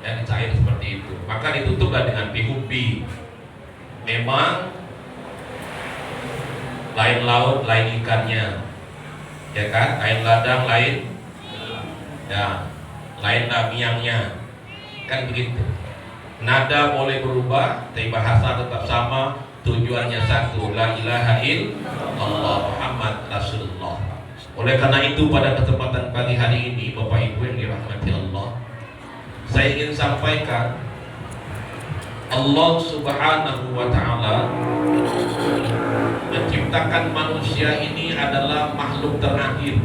yang cair seperti itu. Maka ditutuplah dengan bihubi. Memang lain laut, lain ikannya, ya kan? Lain ladang, lain ya, lain miangnya, kan begitu. Nada boleh berubah, tapi bahasa tetap sama. Tujuannya satu, la ilaha illallah Muhammad Rasulullah. Oleh karena itu pada kesempatan pagi hari ini, Bapak Ibu yang dirahmati Allah, saya ingin sampaikan Allah Subhanahu wa Ta'ala menciptakan manusia ini adalah makhluk terakhir.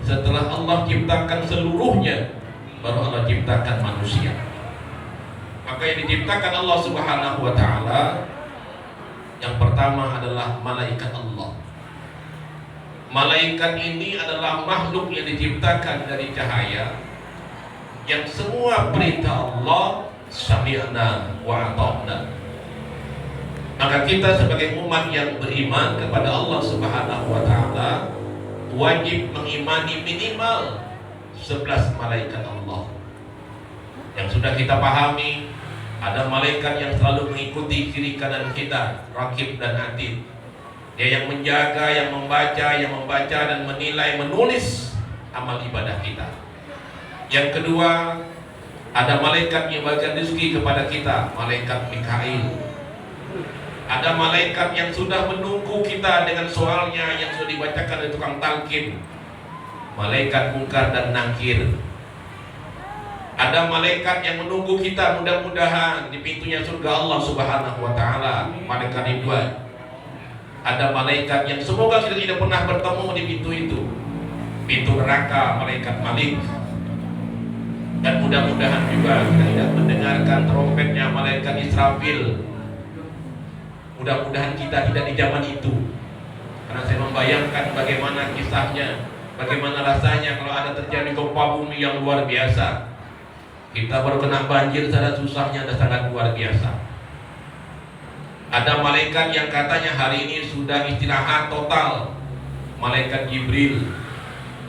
Setelah Allah ciptakan seluruhnya, baru Allah ciptakan manusia. Maka yang diciptakan Allah Subhanahu wa Ta'ala, yang pertama adalah malaikat Allah. Malaikat ini adalah makhluk yang diciptakan dari cahaya, yang semua perintah Allah sami'na wa ata'na. Maka kita sebagai umat yang beriman kepada Allah Subhanahu wa Ta'ala wajib mengimani minimal 11 malaikat Allah. Yang sudah kita pahami, ada malaikat yang selalu mengikuti kiri kanan kita, Raqib dan Atid. Dia yang menjaga, yang membaca dan menilai, menulis amal ibadah kita. Yang kedua, ada malaikat yang bagian rezeki kepada kita, malaikat Mikail. Ada malaikat yang sudah menunggu kita dengan soalnya yang sudah dibacakan oleh tukang talqin, malaikat Munkar dan Nakir. Ada malaikat yang menunggu kita mudah-mudahan di pintunya surga Allah Subhanahu wa Ta'ala, malaikat Ridwan. Ada malaikat yang semoga kita tidak pernah bertemu di pintu itu, pintu neraka, malaikat Malik. Dan mudah-mudahan juga kita tidak mendengarkan trompetnya malaikat Israfil. Mudah-mudahan kita tidak di zaman itu, karena saya membayangkan bagaimana kisahnya, bagaimana rasanya kalau ada terjadi gempa bumi yang luar biasa. Kita baru kena banjir saja susahnya dan sangat luar biasa. Ada malaikat yang katanya hari ini sudah istirahat total, malaikat Jibril.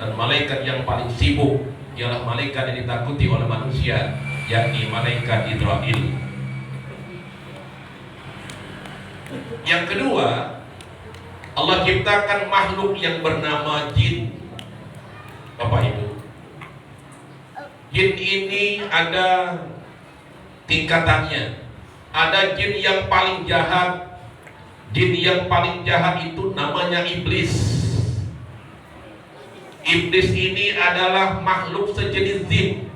Dan malaikat yang paling sibuk ialah malaikat yang ditakuti oleh manusia, yakni malaikat Israfil. Yang kedua, Allah ciptakan makhluk yang bernama jin. Bapak Ibu, jin ini ada tingkatannya. Ada jin yang paling jahat. Jin yang paling jahat itu namanya iblis. Iblis ini adalah makhluk sejenis jin.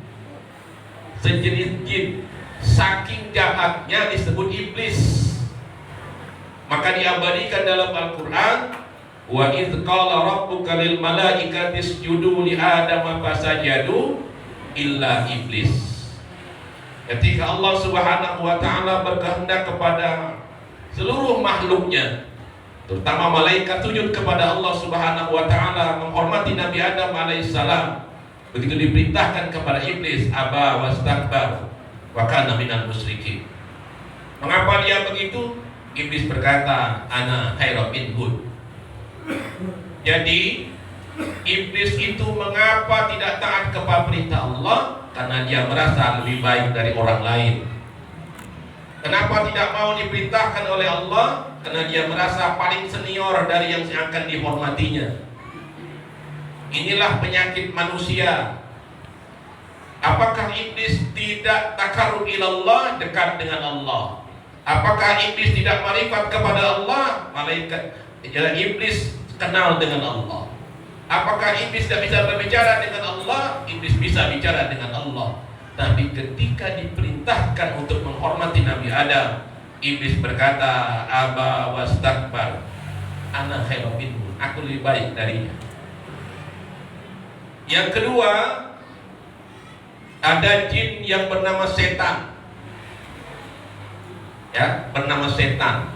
Sejenis jin. Saking jahatnya disebut iblis. Maka diabadikan dalam Al-Quran, wa idz qala rabbuka lil malaikati isjudu li adama fasajadu illa iblis. Ketika Allah Subhanahu wa Ta'ala berkehendak kepada seluruh makhluknya, terutama malaikat, sujud kepada Allah Subhanahu wa Ta'ala, menghormati Nabi Adam alaihissalam, begitu diperintahkan kepada iblis, aba wastakbar wa kana minal musyrikin. Mengapa dia begitu? Iblis berkata, ana khairum minhu. Jadi iblis itu mengapa tidak taat kepada perintah Allah? Karena dia merasa lebih baik dari orang lain. Kenapa tidak mau diperintahkan oleh Allah? Karena dia merasa paling senior dari yang akan dihormatinya. Inilah penyakit manusia. Apakah iblis tidak takarrub ilallah, dekat dengan Allah? Apakah iblis tidak marifat kepada Allah? Iblis kenal dengan Allah. Apakah iblis tidak bisa berbicara dengan Allah? Iblis bisa bicara dengan Allah. Tapi ketika diperintahkan untuk menghormati Nabi Adam, iblis berkata, aba wastakbar, ana khairum minhu, aku lebih baik darinya. Yang kedua, ada jin yang bernama setan. Ya, bernama setan.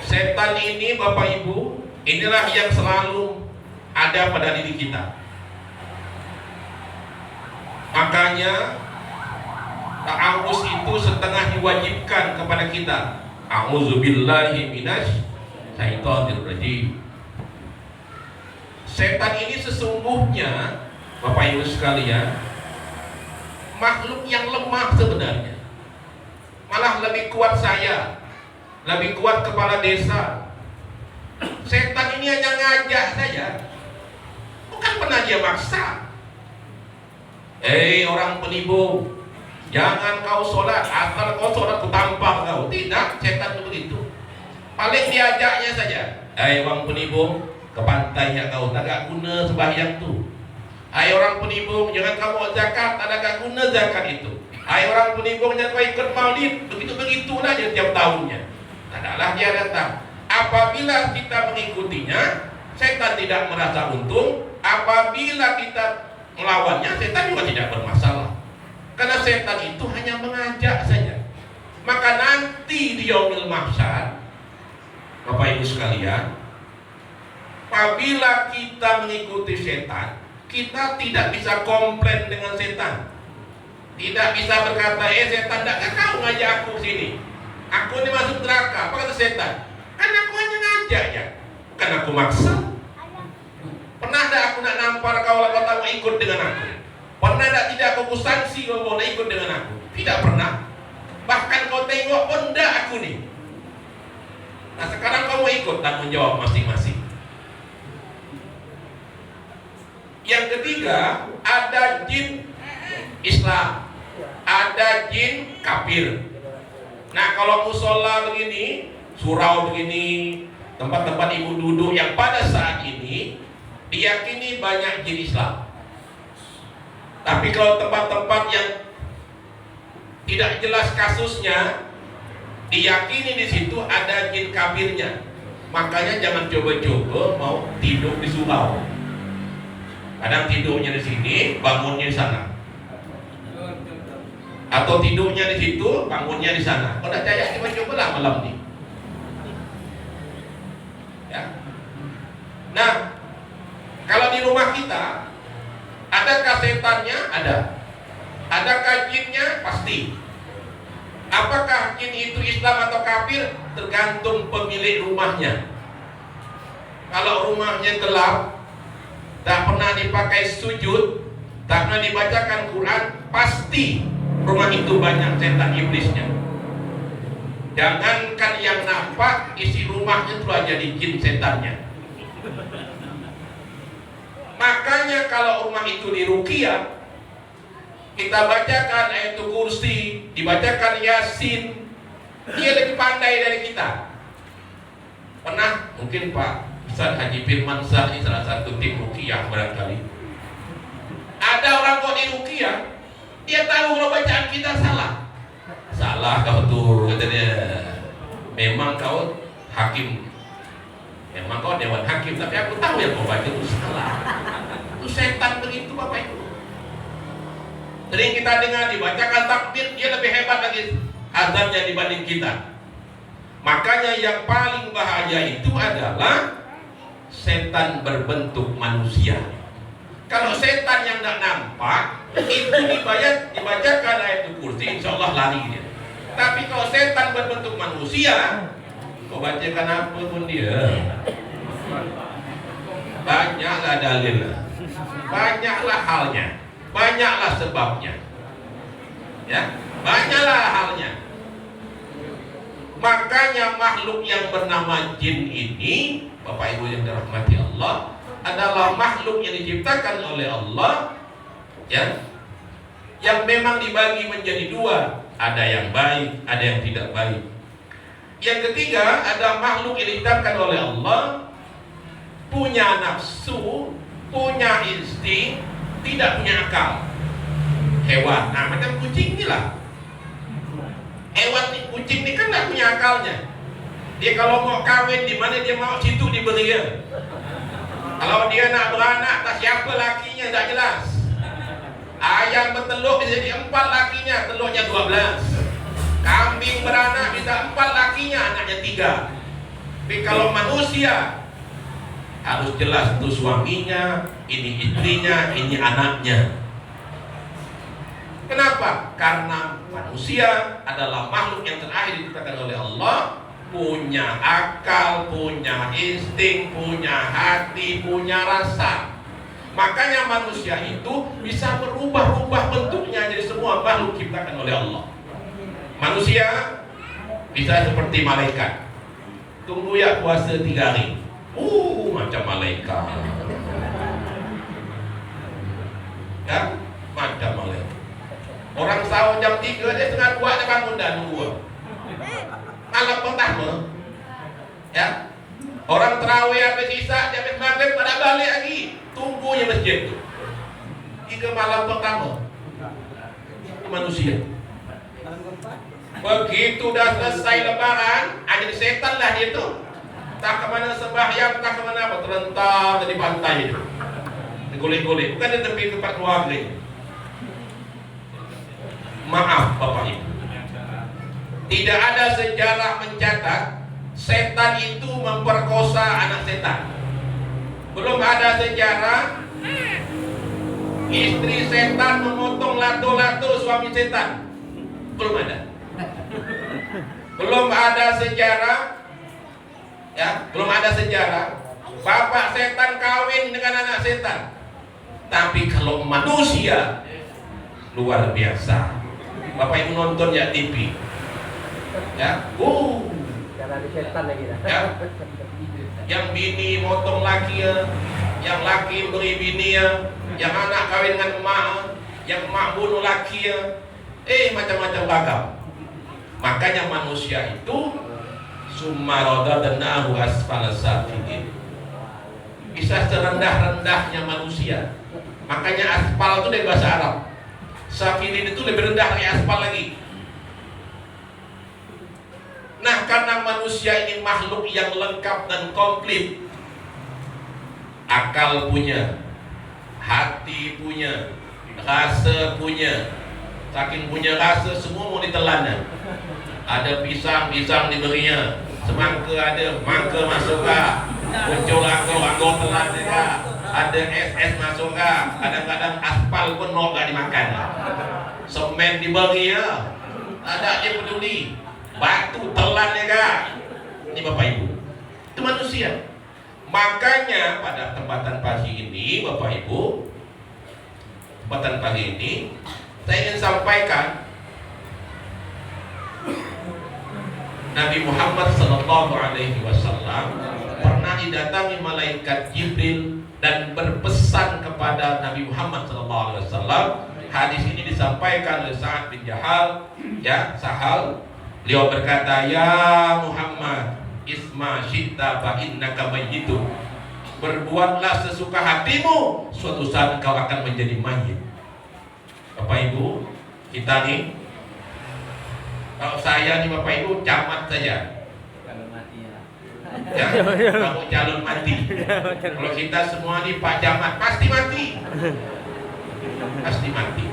Setan ini Bapak Ibu, inilah yang selalu ada pada diri kita. Makanya ta'awuz itu setengah diwajibkan kepada kita. A'udzubillahi minasy syaithanir rajim. Setan ini sesungguhnya Bapak Ibu sekalian makhluk yang lemah sebenarnya. Malah lebih kuat saya, lebih kuat kepala desa. Setan ini hanya ngajak saja, bukan pernah dia maksa. Orang penipu, jangan kau sholat, asal kau sholat ku tampar kau. Tidak, setan begitu. Paling diajaknya saja. Orang penipu, ke pantai ya kau, tak guna sembahyang tu. Orang penipu, jangan kamu zakat, tak guna zakat itu. Orang penipu, jangan kau ikut maulid. Begitu-begitulah dia tiap tahunnya. Adalah dia datang. Apabila kita mengikutinya, setan tidak merasa untung. Apabila kita melawannya, setan juga tidak bermasalah. Karena setan itu hanya mengajak saja. Maka nanti di yaumil mahsyar, Bapak Ibu sekalian, apabila kita mengikuti setan, kita tidak bisa komplain dengan setan. Tidak bisa berkata, setan, tidak kau ngajak aku sini. Aku ini masuk neraka. Apa kata setan? Kan aku hanya ngajak ya, bukan aku maksa. Pernah tak aku nak nampar kau kalau kau mau ikut dengan aku? Pernah tak tidak aku sanksi kau mau ikut dengan aku? Tidak pernah. Bahkan kau tengok pun tidak aku nih. Nah sekarang kau mau ikut, tanggung jawab masing-masing. Yang ketiga, ada jin Islam, ada jin kafir. Nah kalau musola begini, surau begini, tempat-tempat ibu duduk yang pada saat ini diyakini banyak jin Islam. Tapi kalau tempat-tempat yang tidak jelas kasusnya, diyakini di situ ada jin kafirnya. Makanya jangan coba-coba mau tidur di surau. Kadang tidurnya di sini, bangunnya di sana. Atau tidurnya di situ, bangunnya di sana. Kalau tidak percaya, coba-cobalah malam ini. Ya. Nah, kalau di rumah kita, adakah setannya? Ada. Adakah jinnya? Pasti. Apakah jin itu Islam atau kafir? Tergantung pemilik rumahnya. Kalau rumahnya gelap, tak pernah dipakai sujud, tak pernah dibacakan Quran, pasti rumah itu banyak setan iblisnya. Jangankan yang nampak, isi rumahnya telah jadi jin setannya. Makanya kalau rumah itu diruqyah, kita bacakan ayatul kursi, dibacakan yasin, dia lebih pandai dari kita. Pernah mungkin Pak Ustaz Haji Firman Shah ini salah satu tim ruqyah barangkali. Ada orang kok di ruqyah, dia tahu kalau bacaan kita salah. Salah kau tuh katanya. Memang kau hakim, memang kau dewan hakim, tapi aku tahu yang kau baca itu salah. Itu setan begitu Bapak Ibu. Sering kita dengar dibacakan takbir, dia lebih hebat lagi azannya dibanding kita. Makanya yang paling bahaya itu adalah setan berbentuk manusia. Kalau setan yang tidak nampak, itu dibacakan ayatul kursi, insya Allah lari dia. Tapi kalau setan berbentuk manusia, kau bacakan apa pun dia, banyaklah dalilnya, banyaklah halnya, banyaklah sebabnya, ya, banyaklah halnya. Makanya makhluk yang bernama jin ini, Bapak Ibu yang dirahmati Allah, adalah makhluk yang diciptakan oleh Allah, ya, yang memang dibagi menjadi dua, ada yang baik, ada yang tidak baik. Yang ketiga, ada makhluk yang diciptakan oleh Allah, punya nafsu, punya insting, tidak punya akal. Hewan, nah macam kucing inilah. Hewan kucing ini kan tidak punya akalnya. Dia kalau mau kawin di mana dia mau, situ diberi dia. Kalau dia nak beranak, tak siapa lakinya, tak jelas. Ayam bertelur bisa jadi 4 lakinya, telurnya 12. Kambing beranak bisa 4 lakinya, anaknya 3. Tapi kalau manusia harus jelas itu suaminya, ini istrinya, ini anaknya. Kenapa? Karena manusia adalah makhluk yang terakhir diciptakan oleh Allah, punya akal, punya insting, punya hati, punya rasa. Makanya manusia itu bisa berubah-ubah bentuknya jadi semua makhluk ciptakan oleh Allah. Manusia bisa seperti malaikat. Tunggu ya puasa 3 hari. Macam malaikat. Ya, macam malaikat. Orang sahur jam 3 dia setengah 2 dia bangun dah nunggu. Malam pertama, ya. Orang terawih habis isya, habis maghrib pada balik lagi. Tunggunya masjid tu. 3 malam pertama. Itu manusia. Begitu dah selesai lebaran, ada setan lah dia tu. Tak ke mana sembahyang, tak ke mana apa, terlentang di pantai itu. Digolek-golek, bukan di tepi tempat keluarga. Maaf Bapak Ibu, tidak ada sejarah mencatat setan itu memperkosa anak setan. Belum ada sejarah istri setan memotong lato-lato suami setan. Belum ada. Belum ada sejarah, ya, belum ada sejarah bapak setan kawin dengan anak setan. Tapi kalau manusia luar biasa. Bapak Ibu nonton ya TV, ya, karena ada setan lagi dah. ya, yang bini motong laki ya, yang laki beri bini ya, yang anak kawin dengan emak, yang emak bunuh laki ya, macam-macam bagam. Makanya manusia itu summa radadnahu asfala safilin. Bisa serendah-rendahnya manusia. Makanya aspal itu dari bahasa Arab. Safilin itu lebih rendah dari aspal lagi. Nah, karena manusia ini makhluk yang lengkap dan komplit. Akal punya, hati punya, rasa punya. Saking punya rasa semua mau ditelan. Ada pisang diberinya, semangka ada, mangka masuk kah, muncul anggur telan kah, ada es masuk kah, kadang-kadang aspal pun mau gak dimakan, semen diberi ya, ada dia peduli, batu telan kah. Ini Bapak Ibu, itu manusia. Makanya pada kesempatan pagi ini Bapak Ibu, kesempatan pagi ini saya ingin sampaikan Nabi Muhammad Sallallahu Alaihi Wasallam pernah didatangi malaikat Jibril dan berpesan kepada Nabi Muhammad Sallallahu Alaihi Wasallam. Hadis ini disampaikan oleh Sa'ad bin Jahal, ya, Sahal. Beliau berkata, ya Muhammad, isma syi'ta fa innaka mayyitun. Berbuatlah sesuka hatimu, suatu saat kau akan menjadi mayit. Bapak Ibu, kita nih, kalau saya nih Bapak Ibu camat saja, Kalau mati ya, kalau calon mati. Kalau kita semua nih Pak Camat pasti mati, pasti mati.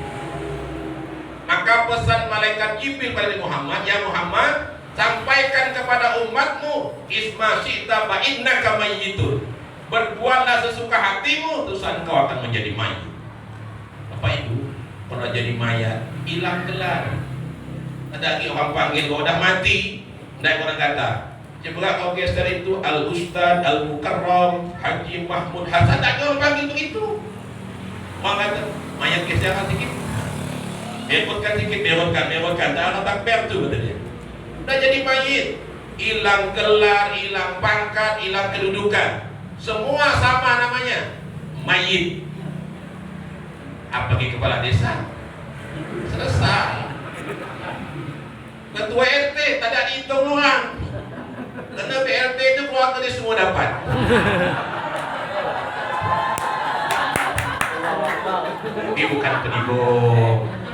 Maka pesan malaikat Jibril pada Muhammad, ya Muhammad, sampaikan kepada umatmu, isma syi'ta fa innaka mayyitun. Berbuatlah sesuka hatimu, terus engkau akan menjadi mayit. Bapak Ibu pernah jadi mayat, hilang gelar. Ada lagi orang panggil kau udah mati, naik orang kata, coba kau geser itu Al Ustad Al Mukarram Haji Mahmud Hasan, tak ada orang panggil begitu. Orang kata mayat geseran sedikit, berotkan sedikit, berotkan, tak ada takbir tu katanya. Udah jadi mayit, hilang gelar, hilang pangkat, hilang kedudukan, semua sama namanya, mayit. Apa ke kepala desa? Selesai. Ketua RT tak ada dihitung orang. Karena BRT itu keluarga dia semua dapat. Ini bukan penipu.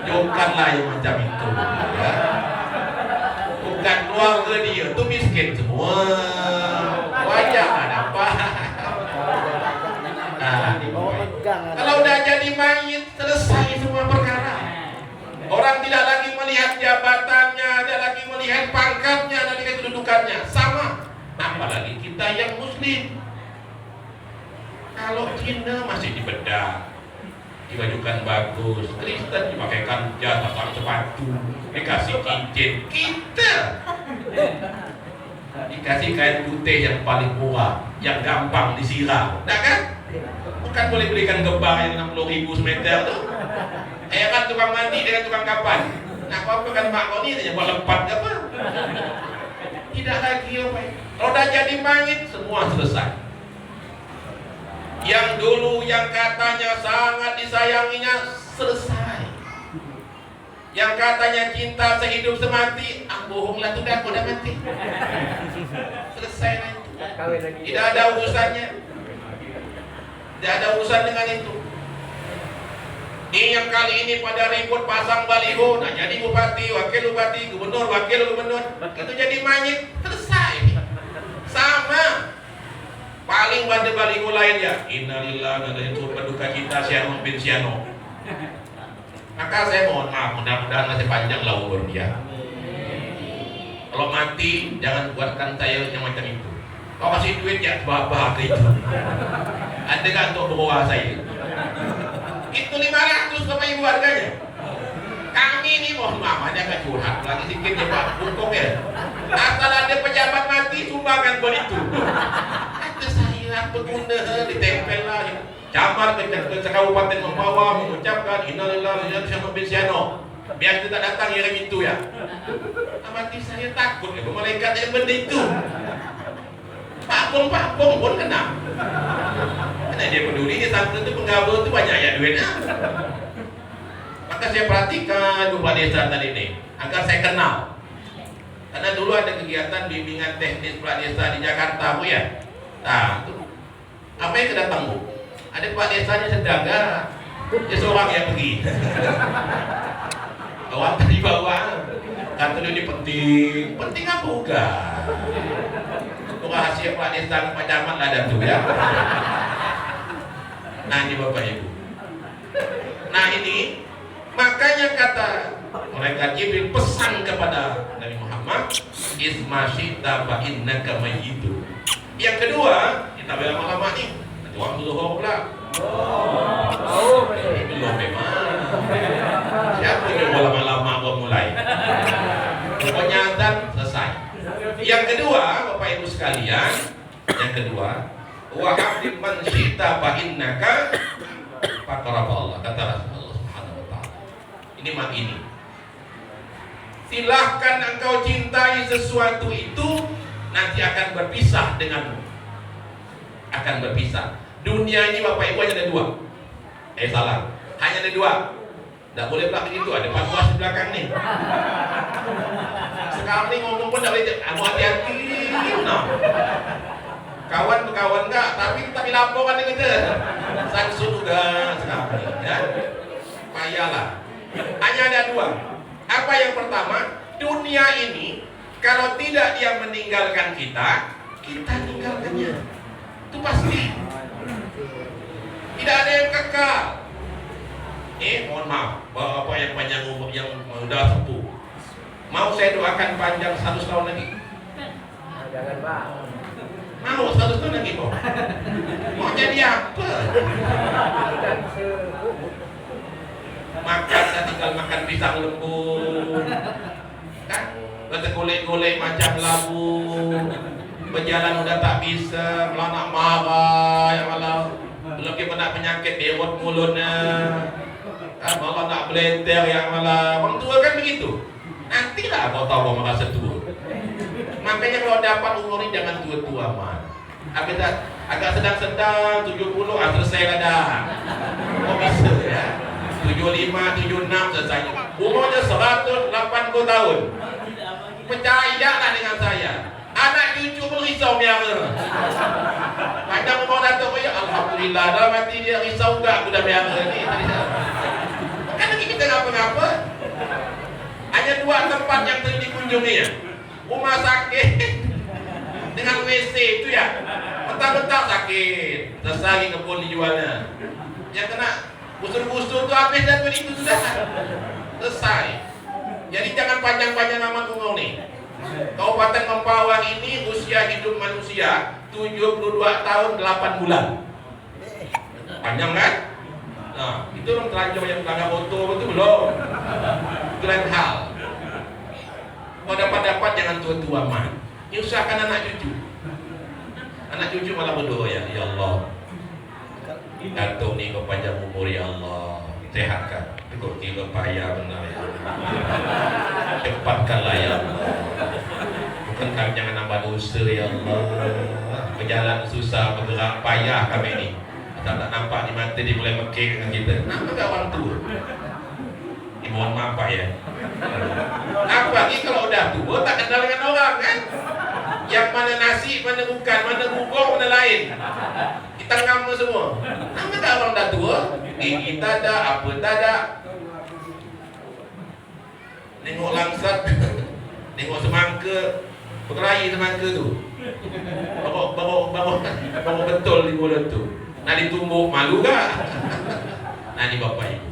Bukanlah yang macam itu, ya. Bukan keluarga dia, itu miskin semua. Wajar tak dapat. Nah, kalau udah jadi mayit, selesai semua perkara. Orang tidak lagi melihat jabatannya, tidak lagi melihat pangkatnya, tidak lagi kedudukannya, sama. Apalagi kita yang Muslim. Kalau Cina masih dibedah, dibajukan bagus, Kristen dipakaikan jas, pasang sepatu, dikasih cincin. Kita dikasih kain putih yang paling murah, yang gampang disiram, tak kan? Bukan boleh belikan gebang yang 60.000 semeter tuh. kan tukang mandi dengan tukang kapan. Nah, apa kan mak kau ni tanya buat lempat ke apa? Tidak lagi apa. Kalau dah jadi mayit semua selesai. Yang dulu yang katanya sangat disayanginya selesai. Yang katanya cinta sehidup semati, bohonglah tu dah aku dah mati. Selesai lah itu. Kawin lagi. Tidak ada urusannya. Tidak ada urusan dengan itu. Ini yang kali ini pada ribut pasang baliho, nah jadi bupati, wakil bupati, gubernur, wakil gubernur, itu jadi mayit, selesai. Sama. Paling pada baliho lain ya, innalillahi wa inna ilaihi raji'un, berduka cita Siano bin Siano. Maka saya mohon maaf, mudah-mudahan masih panjang lah umur dia. Kalau mati, jangan buatkan saya yang macam itu. Kau kasih duit ya, bahagia itu. Ada kan untuk bawa saya? Itu 500 sama ibu harganya. Kami ini mohon maaf, hanya agak curhat lagi sedikit ya Pak, bungkuk ya. Asal ada pejabat mati, sumbangan buat itu. Kata saya, berguna, ditempel lah. Camat ke kabupaten Mempawah mengucapkan innalillahi wa inna ilaihi raji'un bin Siano. Biar kita tak datang yang itu ya. Mati saya takut ya, malaikat yang benda itu. Pak Pong pun kena. Karena dia peduli, dia takut itu penggabung itu banyak ya duitnya. Maka saya perhatikan Kepala Desa tadi ini agar saya kenal. Karena dulu ada kegiatan bimbingan teknis Kepala Desa di Jakarta Bu ya. Nah, itu apa yang kedatang Bu? Ada Kepala Desanya sedang dia seorang yang pergi. Kawan tadi bawa kata ini penting apa enggak? Itu rahasia Kepala Desa Pak Camat lah ada tuh ya. Nah ini Bapak Ibu. Nah ini makanya kata malaikat Jibril pesan kepada Nabi Muhammad, ismasyita fa innaka mayyitu. Yang kedua, kita lama-lama nih, tuang dulu pula. Belum memang. Siapa yang mau lama-lama mau mulai? Pokoknya azan selesai. Yang kedua, Bapak Ibu sekalian, yang kedua, wa habib man syi'ta fa innaka faqaraba Allah, kata Rasulullah Subhanahu wa taala. Ini mak ini. Silahkan engkau cintai sesuatu itu, nanti akan berpisah denganmu. Akan berpisah. Dunia ini Bapak Ibu hanya ada dua. Salah. Hanya ada dua. Tidak boleh bilang begitu. Ada fatwa di belakang nih. Sekarang nih ngomong pun tidak boleh. Kamu hati-hati. Nah. Kawan enggak, tapi kita dilaporkan dengan kita. Sansun udah sekarang ya. Payahlah. Hanya ada dua. Apa yang pertama? Dunia ini kalau tidak dia meninggalkan kita, kita tinggalkannya. Itu pasti. Tidak ada yang kekal. Mohon maaf, Bapak yang panjang umur yang sudah sepuh. Mau saya doakan panjang 100 tahun lagi? Jangan Pak. Mau 100 tahun lagi Pak? Mau jadi apa? Makan dan tinggal makan pisang lembut. Kan? Kata golek-golek macam labu. Berjalan udah tak bisa, melanak marah yang malah. Belum kena penyakit derot mulutnya. Kan malah nak belenter yang malah. Orang tua kan begitu. Nantilah kau tahu kau merasa tua. Makanya kalau dapat umur ini jangan tua-tua man. Agak sedang-sedang 70 selesai lah dah. Kau bisa ya. 75, 76 selesai. Umurnya 180 tahun. Percayalah dengan saya. Anak cucu pun risau miara. Kadang umur datang, ya alhamdulillah dah mati dia risau enggak aku dah miara ni. Kan lagi kita ngapa-ngapa. Hanya dua tempat yang sering dikunjungi ya. Rumah sakit dengan WC itu ya. Bentar-bentar sakit. Selesai kebun dijualnya. Yang kena busur-busur tu habis dan begitu sudah. Selesai. Jadi jangan panjang-panjang amat umur ni. Kabupaten Mempawah ini usia hidup manusia 72 tahun 8 bulan. Panjang kan? Nah, itu orang telanjang yang pelanggar motor itu belum. Itu lain hal. Kalau dapat jangan tua-tua man. Ini usahakan anak cucu. Anak cucu malah berdoa ya Allah. Gantung nih kau panjang umur ya Allah. sehatkan. Kok kira payah benar ya. Cepatkanlah ya Allah. Bukan kami jangan nambah dosa ya Allah. Berjalan susah, bergerak payah kami ini. Tak nampak di mata dia mulai mekik dengan kita. Kenapa tak orang tua? Mohon maaf Pak ya. Apalagi kalau udah tua tak kenal dengan orang kan? Yang mana nasi, mana bukan, mana bubur, mana lain. Kita ngama semua. Kenapa tak orang dah tua? Gigi tak ada, apa tak ada. Tengok langsat, tengok semangka, berkelahi semangka tu. Baru betul di mulut tu. Nak ditumbuk malu gak? Nah ni Bapak Ibu.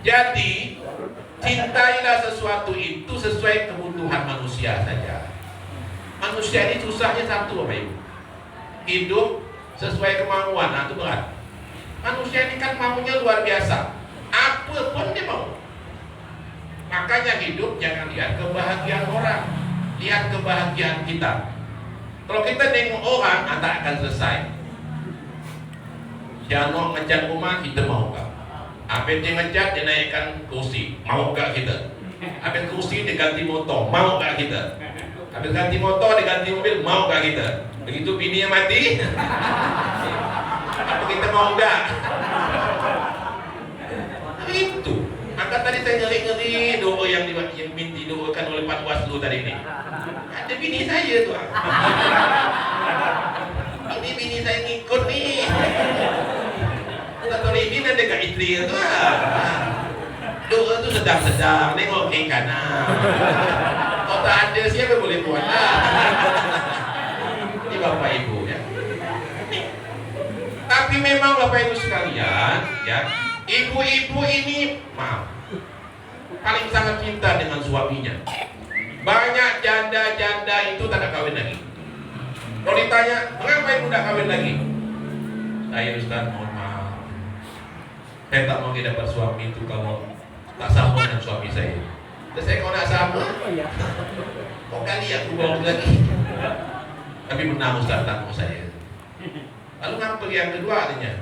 Jadi cintailah sesuatu itu sesuai kebutuhan manusia saja. Manusia ini susahnya satu Bapak Ibu. Hidup sesuai kemauan, nah itu berat. Manusia ini kan maunya luar biasa. Apa pun dia mau. Makanya hidup jangan lihat kebahagiaan orang, lihat kebahagiaan kita. Kalau kita nengok orang, tak akan selesai. Jangan ngecat rumah, kita mau gak? Habis dia ngecat, dia naikkan kursi, mau gak kita? Habis kursi dia ganti motor, mau gak kita? Habis ganti motor, dia ganti mobil, mau gak kita? Begitu bini yang mati, apa kita mau gak? Itu. Maka tadi saya ngeri-ngeri doa yang didoakan oleh Pak Waslu tadi ini. Ada bini saya tuh. Ini bini saya ngikut nih. Atau ini ada kat isteri tu doa tu sedang-sedang, nengok ke kanan. Kalau tak ada siapa boleh buat lah. Ini Bapak Ibu ya. Tapi memang Bapak Ibu sekalian ya, ibu-ibu ini maaf, paling sangat cinta dengan suaminya. Banyak janda-janda itu tak nak kawin lagi. Kalau ditanya, mengapa ibu tak kawin lagi? Saya Ustaz, mohon maaf, saya tak mau dapat suami itu kalau tak sama dengan suami saya. Dan saya kalau nak sama, kok kali aku bawa lagi. Tapi menang Ustaz, tak mau saya. Lalu ngapa yang kedua artinya?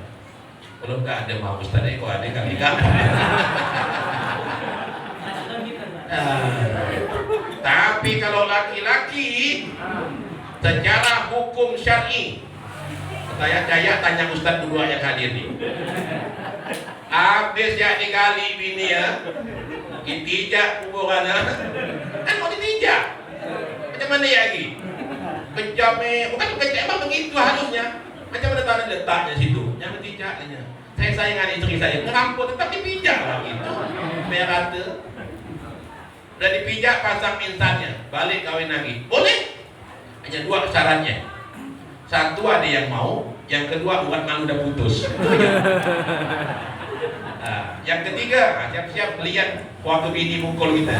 Kalau enggak ada mau Ustaz, kok ada kali kan? Tapi kalau laki-laki secara hukum syar'i, saya tanya Ustaz berdua yang hadir ni. Habis ya dikali bini ya, ditijak kuburan kan mau ditijak. Macam mana ya lagi? Kejam bukan kejam, emang begitu harusnya. Macam mana tanah letaknya situ? Yang ditijaknya. Saya sayangkan isteri saya, ngerampok tetap dipijak lah gitu. Biar rata. Udah dipijak, pasang instannya, balik kawin lagi. Boleh? Hanya dua syaratnya. Satu ada yang mau, yang kedua urat malu udah putus. Yang ketiga, siap-siap lihat waktu bini mukul kita.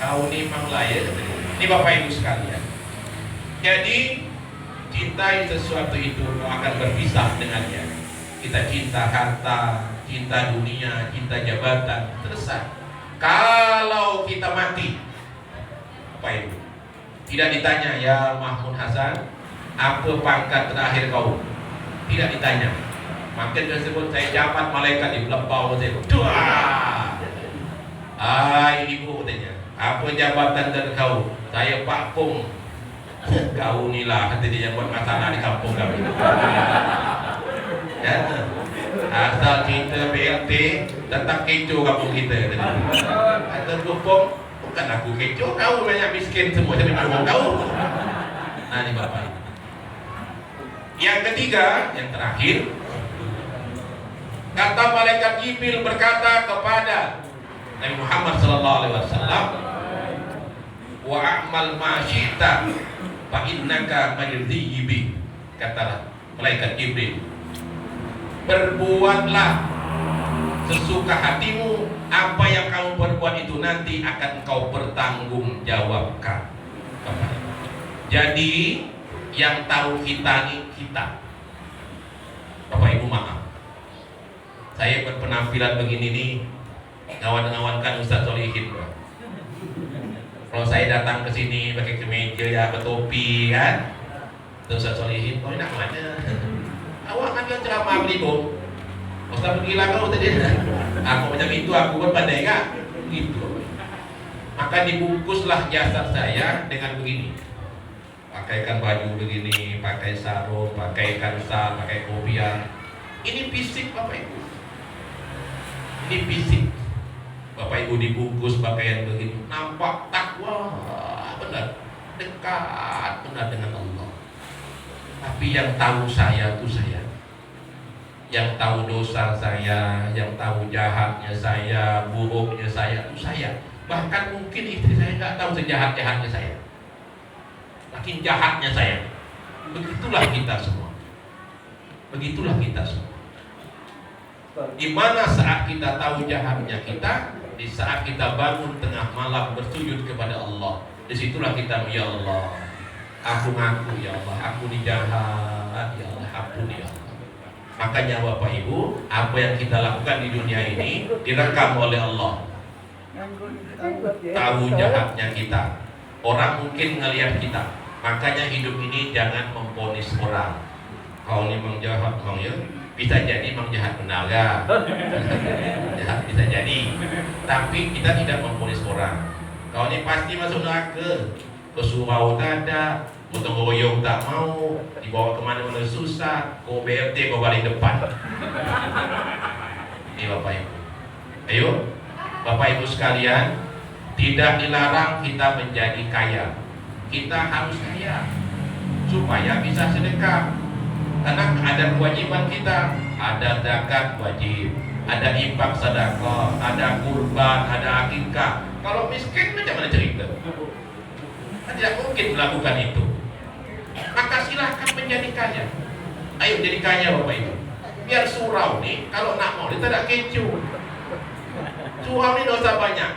Kau ni memang layak. Ini Bapak Ibu sekalian. Jadi cintai sesuatu itu akan berpisah dengannya. Kita cinta harta, cinta dunia, cinta jabatan, selesai. Kalau kita mati, apa itu? Tidak ditanya, ya Mahmud Hasan, apa pangkat terakhir kau? Tidak ditanya. Makin tersebut saya jabat malaikat di belakang saya. Duah. Ibu katanya, apa jabatan dari kau? Saya Pak Pung. Kau ni lah kata dia yang buat masalah di kampung kami. Ya. Asal kita BLT tetap kecoh kampung kita. Kata Pung, bukan aku kecoh, kau banyak miskin semua jadi rumah kau. Nah ini Bapak Ibu. Yang ketiga, yang terakhir, kata malaikat Jibril berkata kepada Nabi Muhammad SAW, wa a'mal ma syi'ta fa innaka majzibi. Kata malaikat Jibril, berbuatlah sesuka hatimu, apa yang kamu berbuat itu nanti akan kau bertanggungjawabkan. Jadi yang tahu kita ini kita. Bapak Ibu maaf, saya berpenampilan begini nih ngawan-ngawankan Ustaz Solihin. Kalau saya datang ke sini pakai kemeja ya, bertopi kan, Ustaz Solihin, kau nak mana? Awak kan yang ceramah beli bom. Ustaz pergilah kau tadi. Aku macam itu, aku pun pandai kan? Gitu. Maka dibungkuslah jasad saya dengan begini. Pakaikan baju begini, pakai sarung, pakai kansal, pakai kopiah. Ini fisik Bapak Ibu. Ini fisik. Bapak Ibu dibungkus pakaian begini, nampak takwa benar, dekat benar dengan Allah. Tapi yang tahu saya itu saya, yang tahu dosa saya, yang tahu jahatnya saya, buruknya saya itu saya. Bahkan mungkin istri saya nggak tahu sejahat-jahatnya saya, makin jahatnya saya. Begitulah kita semua. Begitulah kita semua. Di mana saat kita tahu jahatnya kita, di saat kita bangun tengah malam bersujud kepada Allah, disitulah kita, ya Allah, aku ngaku ya Allah, aku ni jahat, ya Allah, ampuni ya Allah. Makanya Bapak Ibu, apa yang kita lakukan di dunia ini direkam oleh Allah. Tahu jahatnya kita, orang mungkin ngelihat kita. Makanya hidup ini jangan memponis orang. Kau ni memang jahat, kau ya. Bisa jadi memang jahat benar ya. Jahat bisa jadi. Tapi kita tidak memponis orang. Kau ni pasti masuk neraka. Ke surau tak ada, gotong royong tak mau, dibawa kemana-mana susah, kau BRT kau balik depan. Ini Bapak Ibu. Ayo, Bapak Ibu sekalian, tidak dilarang kita menjadi kaya. Kita harus kaya supaya bisa sedekah. Karena ada kewajiban kita, ada zakat wajib, ada infak sedekah, ada kurban, ada akikah. Kalau miskin macam mana cerita? Tidak mungkin melakukan itu. Maka silahkan menjadi kaya. Ayo jadi kaya Bapak Ibu. Biar surau nih, kalau nak mau kita tak kecoh. Surau ni dosa banyak.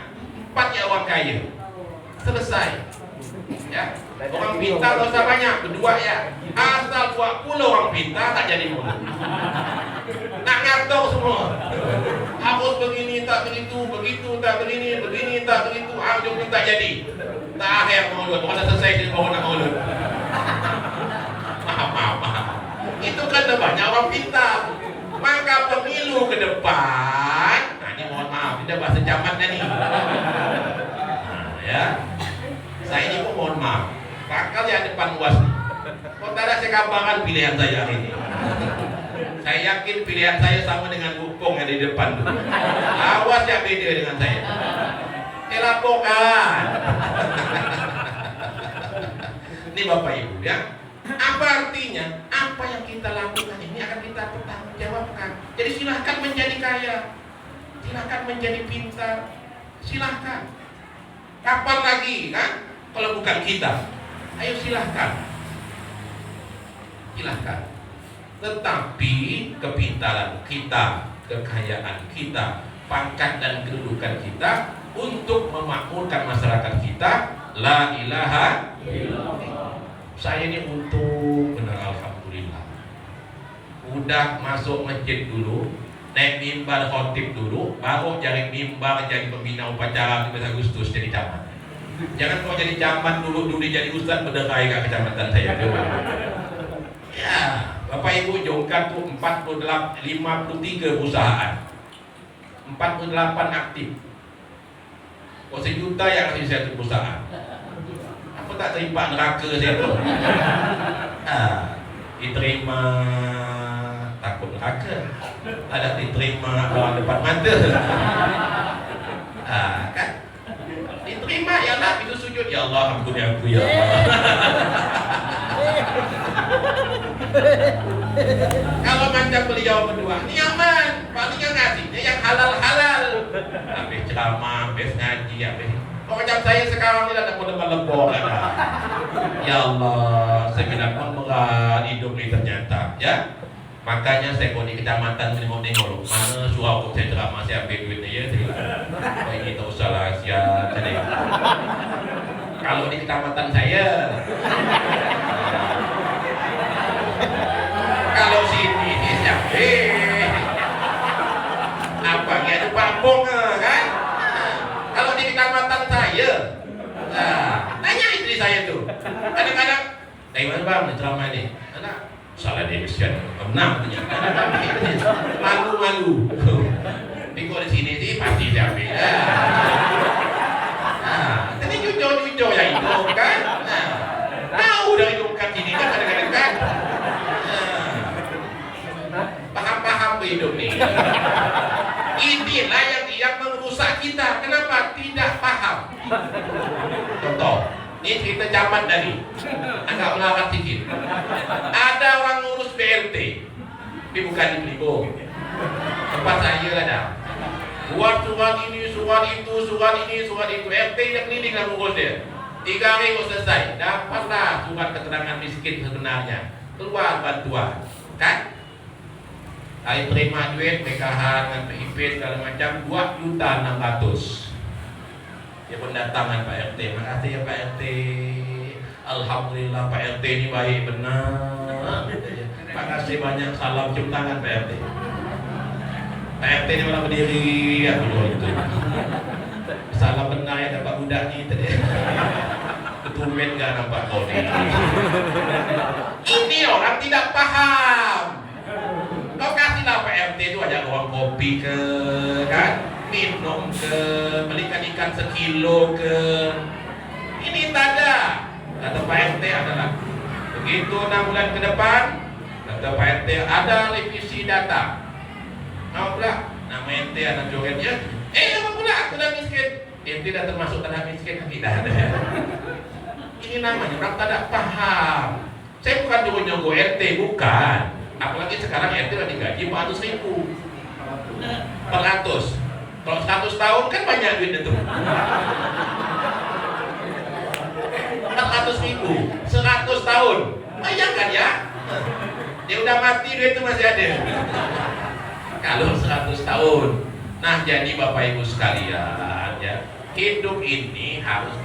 4 ya orang kaya. Selesai. Ya, orang pintar dosa banyak, kedua ya. Asal 20 orang pintar tak jadi mulut. Nak ngatur semua. Harus begini tak begitu, begitu tak begini tak begitu, ujung tak jadi. Tak akhir mulut, orang selesai dia bawa nak mulut. Maaf. Itu kan banyak orang pintar. Maka pemilu ke depan, nah ini mohon maaf, tidak bahasa zaman dah ni. Ya. Saya ini pun mohon maaf, bakal yang depan UAS nih. Kok tak ada sekabaran pilihan saya hari ini. Saya yakin pilihan saya sama dengan Gupong yang di depan tuh. Awas yang beda dengan saya. Saya laporkan. Ini Bapak Ibu ya. Apa artinya? Apa yang kita lakukan ini akan kita pertanggungjawabkan. Jadi silahkan menjadi kaya, silahkan menjadi pintar, silahkan. Kapan lagi kan? Kalau bukan kita, ayo silahkan. Tetapi kepintaran kita, kekayaan kita, pangkat dan kedudukan kita untuk memakmurkan masyarakat kita, la ilaha illallah. Saya ini untung benar, alhamdulillah. Udah masuk masjid dulu, naik mimbar khotib dulu, baru jadi mimbar, jadi pembina upacara 15 Agustus jadi camat. Jangan kau jadi camat dulu jadi ustaz berderai ke kecamatan saya dulu. Ya, Bapak Ibu jongkat tuh 53 perusahaan, 48 aktif. Kau 1 juta yang kasih saya tuh perusahaan. Apa tak terima neraka saya tuh? Diterima takut neraka, ada diterima orang depan mata. Kan? Diterima ya Allah, itu sujud ya Allah, ampuni aku ya Allah. Kalau macam beliau berdua, ini aman, palingnya ngasihnya yang halal-halal. Habis ceramah, habis ngaji, habis. Kalau macam saya sekarang ini ada depan lebok ada. Ya Allah, saya bilang berat hidup ini ternyata, ya. Makanya saya kau di kecamatan nengok-nengok mana surau kau saya ceramah, saya ambil duitnya ya. Oh ini tak usah lah, saya. Kalau di kecamatan saya, kalau sini siapa? Apa dia ada pambong kan? Kalau di kecamatan saya, tanya istri saya tuh. Kadang-kadang, dari mana bang ceramah ini? Anak salah dia kesian, benar punya. Malu-malu. Di kok di sini sih pasti diambil. Nah, tadi cucu yang hidup kan. Nah, tahu udah hidup kan sini kan kadang-kadang kan. Paham hidup nih. Inilah yang merusak kita. Kenapa? Tidak paham. Contoh, ini cerita zaman tadi. Agak melarat sedikit. Ada orang ngurus BLT, tapi bukan di Blibo. Tempat saya ada. Surat ini, surat itu, surat ini, surat itu. RT yang keliling lah ngurus dia. 3 hari kok selesai. Dapatlah surat keterangan miskin sebenarnya. Keluar bantuan, kan? Saya terima duit PKH dengan PIP segala macam 2.600.000. Ya pendatangan Pak RT, makasih ya Pak RT. Alhamdulillah Pak RT ini baik benar. Makasih banyak, salam cium tangan Pak RT. Pak RT ini malah berdiri ya dulu itu. Salam benar ya dapat budak ni tadi. Ketumben gak nampak kau ni. Ini orang tidak paham. Kau kasihlah Pak RT itu ajak orang kopi ke, kan? Minum ke, belikan ikan sekilo ke. Ini tak ada. Kata Pak RT adalah begitu 6 bulan ke depan, kata Pak RT ada revisi data. Mau pula nama RT anak jogetnya. Apa pula aku dah miskin. RT dah termasuk tanah miskin lagi dah ada. Ini namanya orang tak paham. Saya bukan nyuruh RT, bukan. Apalagi sekarang RT udah digaji 400.000. 400. Kalau 100 tahun kan banyak duit itu. 400.000, 100 tahun. Bayangkan ya. Dia udah mati duit itu masih ada. Kalau 100 tahun. Nah, jadi Bapak Ibu sekalian ya, hidup ini harus